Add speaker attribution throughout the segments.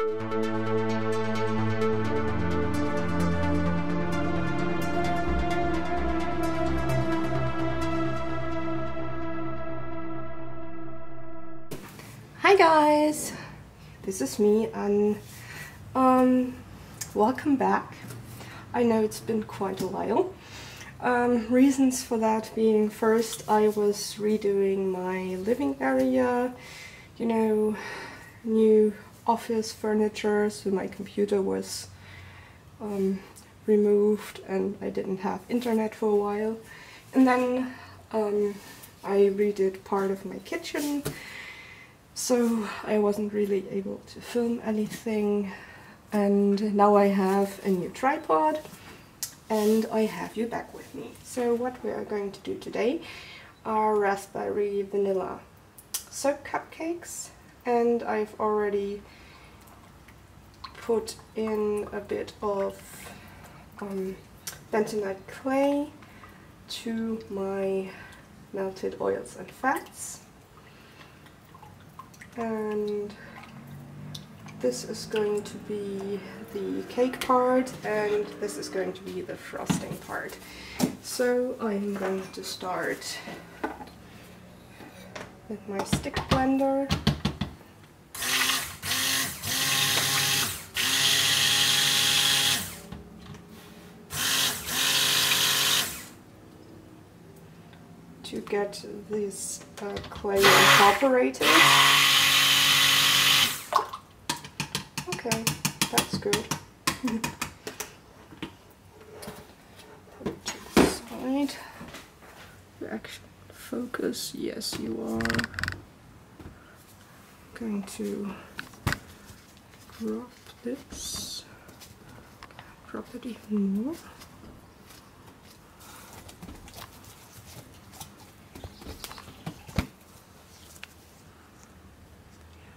Speaker 1: Hi guys, this is me and welcome back. I know it's been quite a while. Reasons for that being, first I was redoing my living area, you know, new office furniture, so my computer was removed and I didn't have internet for a while. And then I redid part of my kitchen. So I wasn't really able to film anything, and now I have a new tripod and I have you back with me. So what we are going to do today are raspberry vanilla soap cupcakes, and I've already put in a bit of bentonite clay to my melted oils and fats. And this is going to be the cake part, and this is going to be the frosting part. So I'm going to start with my stick blender. To get this clay incorporated. Okay, that's good. Put it to the side. You actually focus, yes you are. Going to drop this, drop it even more.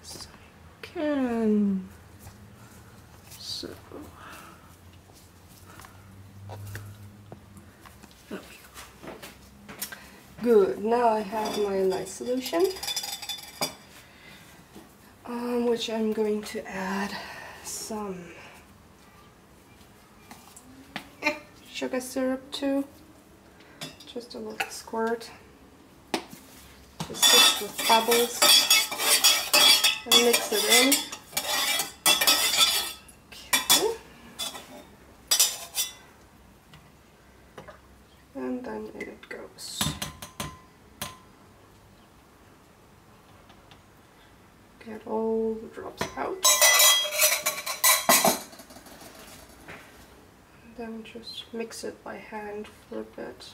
Speaker 1: Yes, I can. So, there we go. Good, now I have my lye solution, which I'm going to add some sugar syrup to, just a little squirt, to assist with bubbles, and mix it in. And then in it goes. Get all the drops out. And then just mix it by hand for a bit.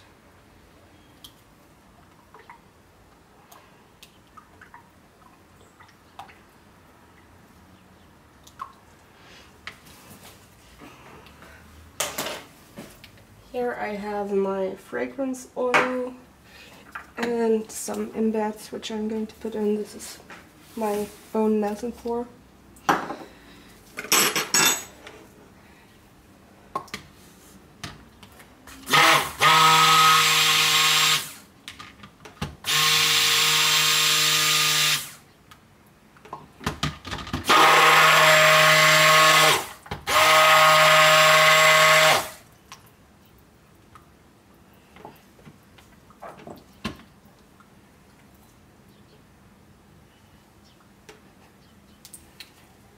Speaker 1: Here I have my fragrance oil and some embeds, which I'm going to put in. This is my own melting pour.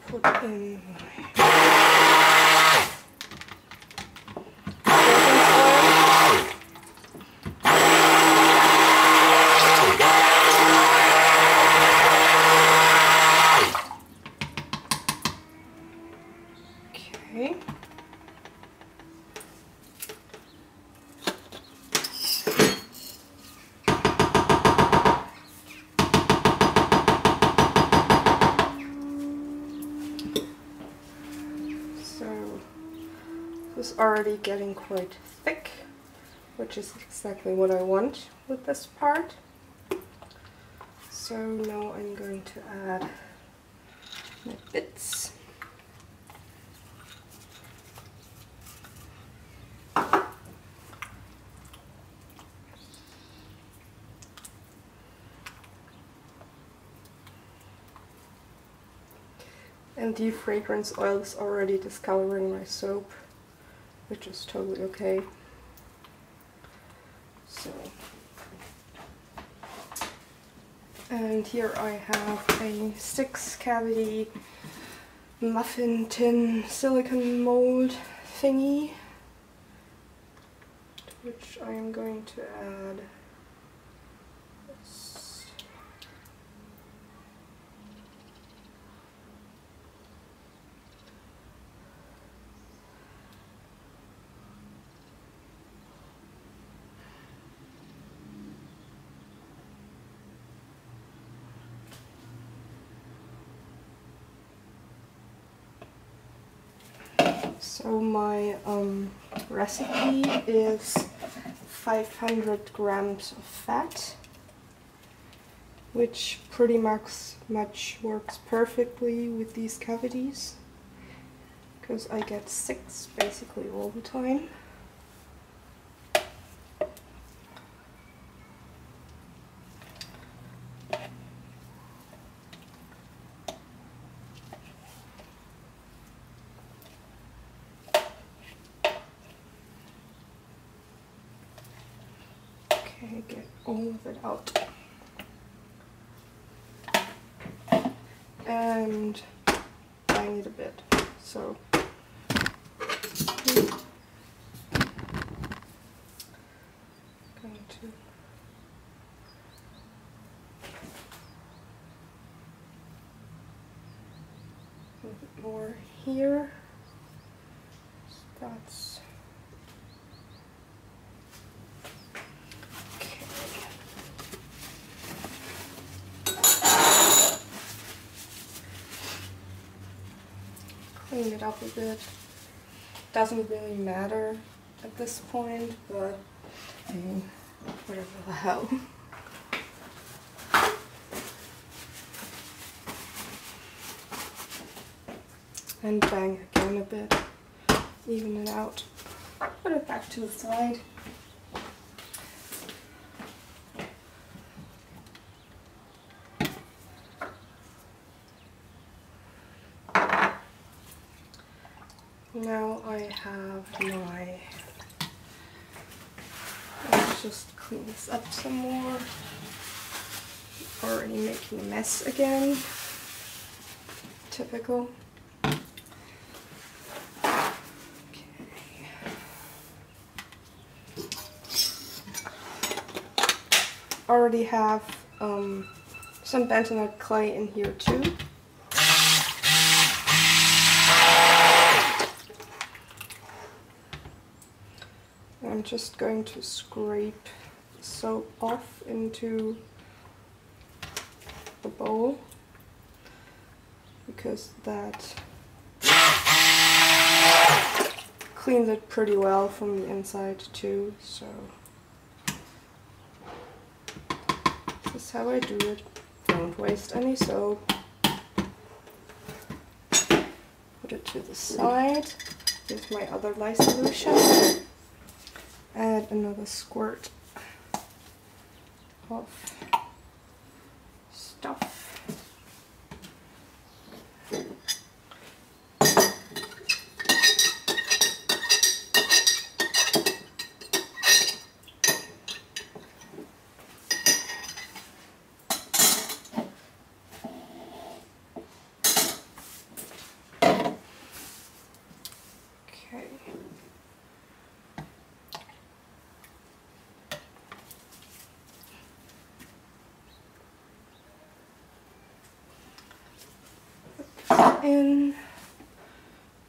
Speaker 1: Put in okay. This is already getting quite thick, which is exactly what I want with this part. So now I'm going to add my bits. And the fragrance oil is already discoloring my soap, which is totally okay. So, and here I have a 6-cavity muffin tin silicone mold thingy, to which I am going to add this. So my recipe is 500 grams of fat, which pretty much works perfectly with these cavities, because I get 6 basically all the time. Okay, get all of it out. And I need a bit, so I'm going to a bit more here. So that's clean it up a bit. Doesn't really matter at this point, but I mean, whatever the hell. And bang again a bit, even it out. Put it back to the side. Now I have my, let's just clean this up some more. Already making a mess again. Typical. Already have some bentonite clay in here too. I'm just going to scrape the soap off into the bowl, because that cleans it pretty well from the inside too, so this is how I do it. Don't waste any soap. Put it to the side. Here's my other lye solution. Add another squirt of stuff. In,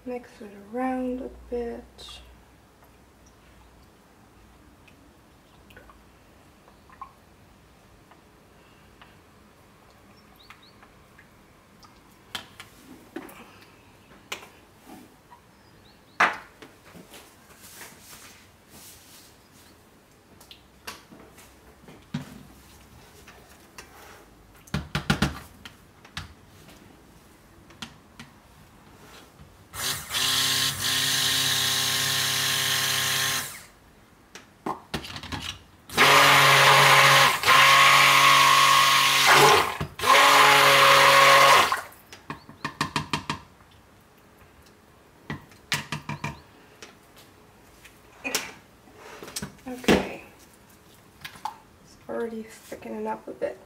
Speaker 1: mix it around a bit. Okay, it's already thickening up a bit.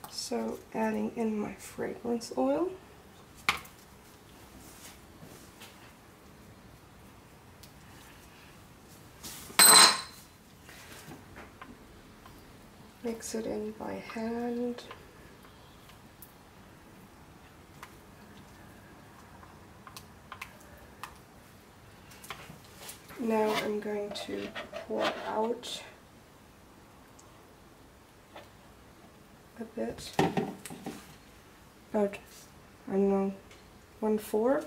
Speaker 1: So adding in my fragrance oil. Mix it in by hand. Now I'm going to pour out a bit, about, I don't know, 1/4.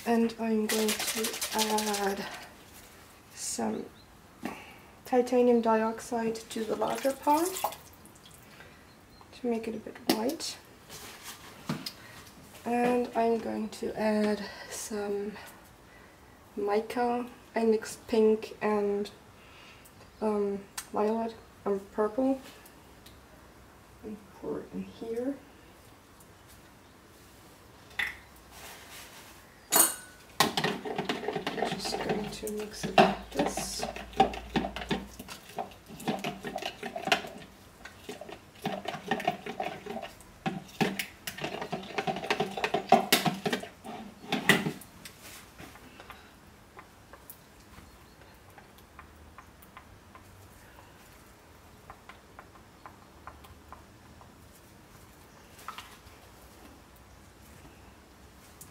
Speaker 1: And I'm going to add some titanium dioxide to the larger part to make it a bit white. And I'm going to add some mica. I mixed pink and violet and purple and pour it in here. Just going to mix it like this.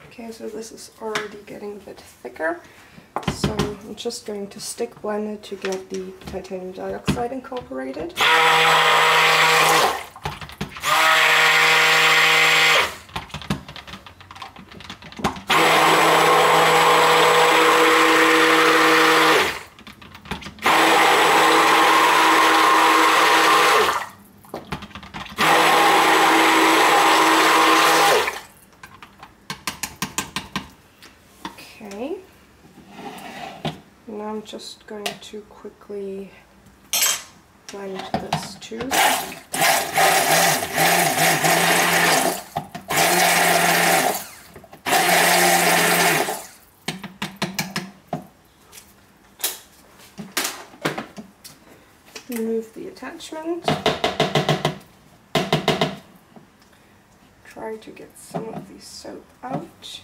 Speaker 1: Okay, so this is already getting a bit thicker, so I'm just going to stick blend it to get the titanium dioxide incorporated. Okay, now I'm just going to quickly blend this too. Remove the attachment. Try to get some of the soap out.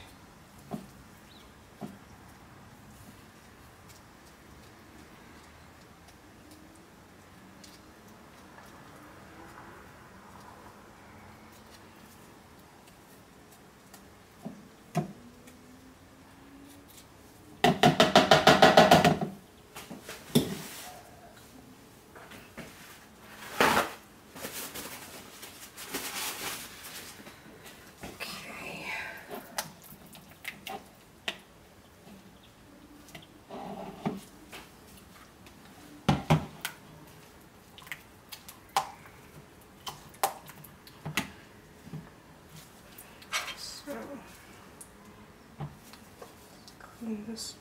Speaker 1: Clean this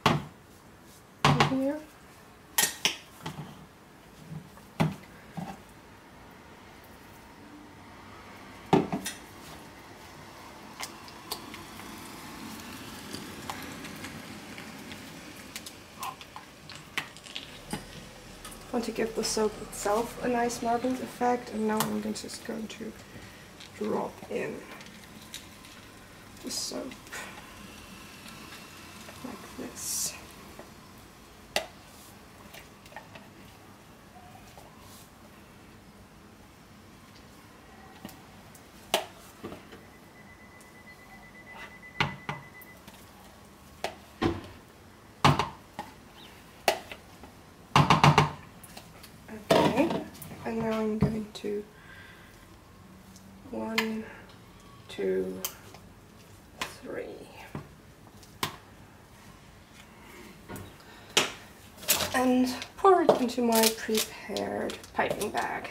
Speaker 1: off in here. I want to give the soap itself a nice marbled effect, and now I'm just going to drop in the soap like this. Okay, and now I'm going to 1, 2, 3. And pour it into my prepared piping bag.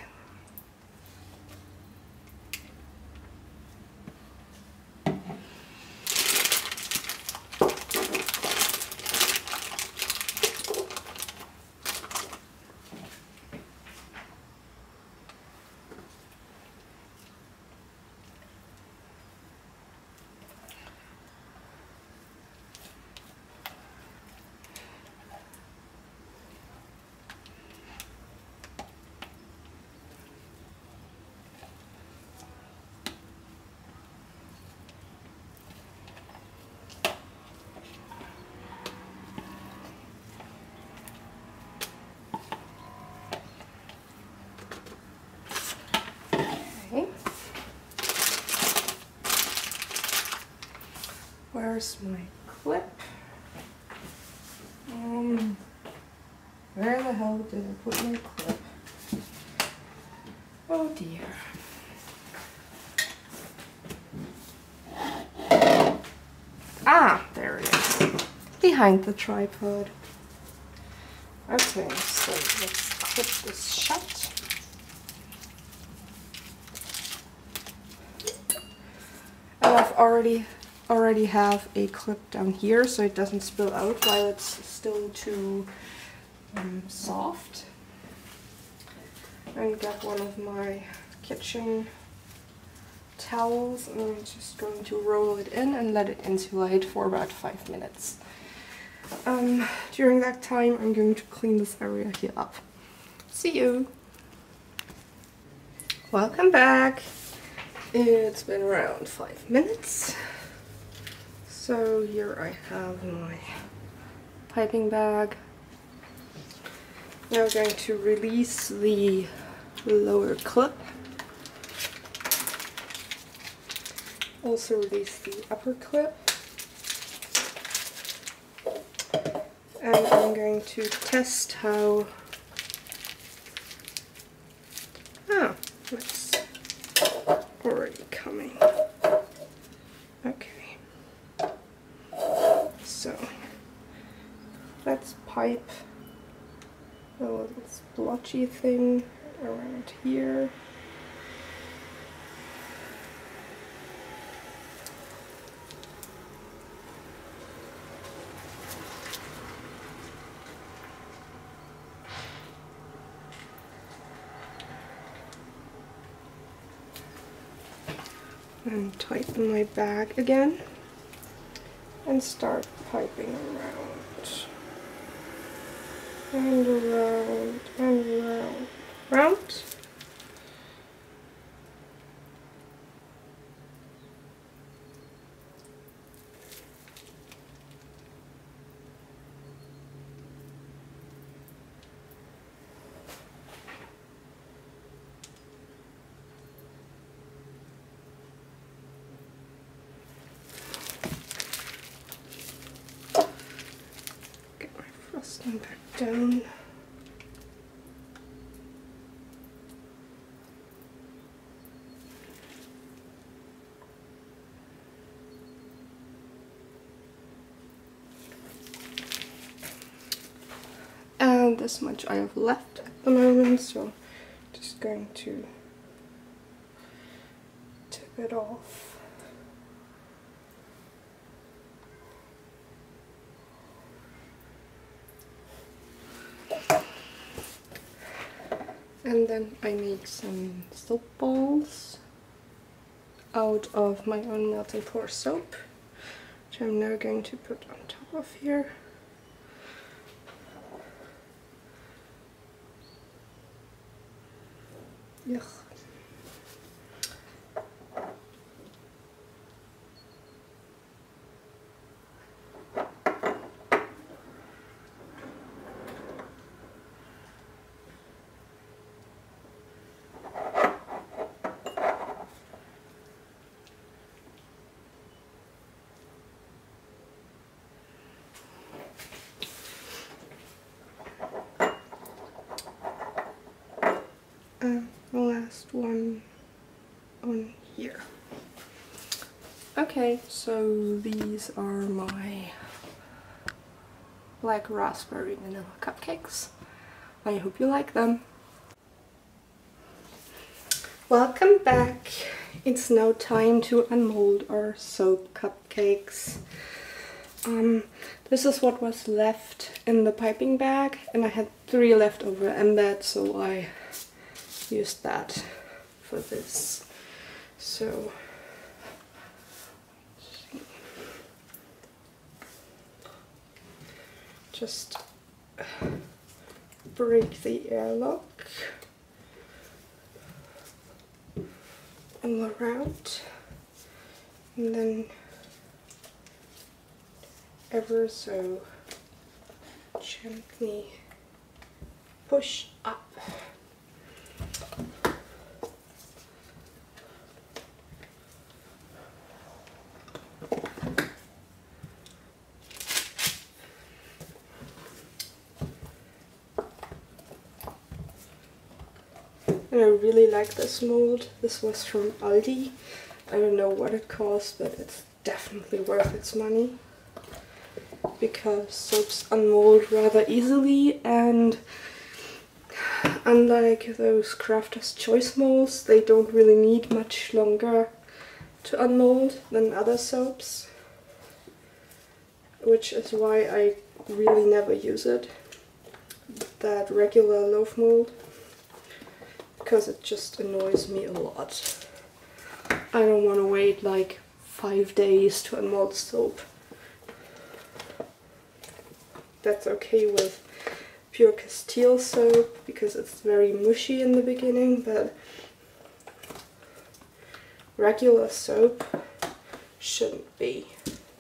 Speaker 1: where's my clip? Where the hell did I put my clip? Oh dear. Ah, there it is. Behind the tripod. Okay, so let's clip this shut. And I've already have a clip down here so it doesn't spill out while it's still too soft. And got one of my kitchen towels and I'm just going to roll it in and let it insulate for about 5 minutes. During that time I'm going to clean this area here up. See you! Welcome back! It's been around 5 minutes. So here I have my piping bag. Now I'm going to release the lower clip. Also release the upper clip. And I'm going to test how... it's already coming. Okay. So, let's pipe a little splotchy thing around here. And tighten my bag again and start piping around and around and around. Frosting back down. And this much I have left at the moment, so just going to tip it off. And then I made some soap balls out of my own melt and pour soap, which I'm now going to put on top of here. Yuck. The last one on here. Okay, so these are my black raspberry vanilla cupcakes. I hope you like them. Welcome back. It's now time to unmold our soap cupcakes. This is what was left in the piping bag, and I had 3 left over embed, so I used that for this. So just break the airlock all around, and then ever so gently push up. really like this mold. This was from Aldi. I don't know what it cost, but it's definitely worth its money. Because soaps unmold rather easily, and unlike those Crafter's Choice molds, they don't really need much longer to unmold than other soaps. Which is why I really never use it. That regular loaf mold. Because it just annoys me a lot. I don't want to wait like 5 days to unmold soap. That's okay with pure Castile soap because it's very mushy in the beginning, but regular soap shouldn't be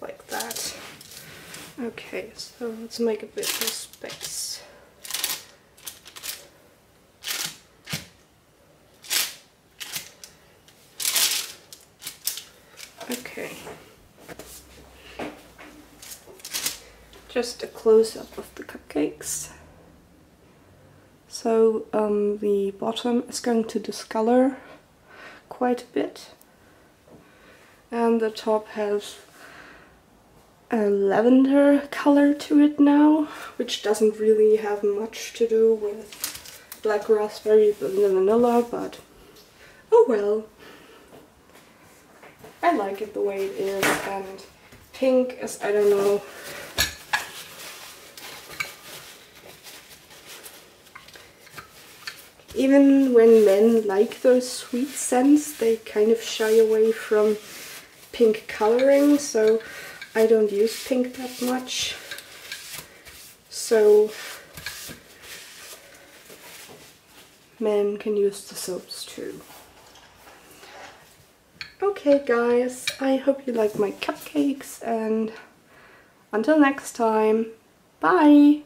Speaker 1: like that. Okay, so let's make a bit more space. Okay. Just a close-up of the cupcakes. So the bottom is going to discolor quite a bit, and the top has a lavender color to it now, which doesn't really have much to do with black raspberry vanilla, but oh well. I like it the way it is, and pink is, I don't know, even when men like those sweet scents, they kind of shy away from pink coloring, so I don't use pink that much. So men can use the soaps too. Okay guys, I hope you like my cupcakes, and until next time, bye!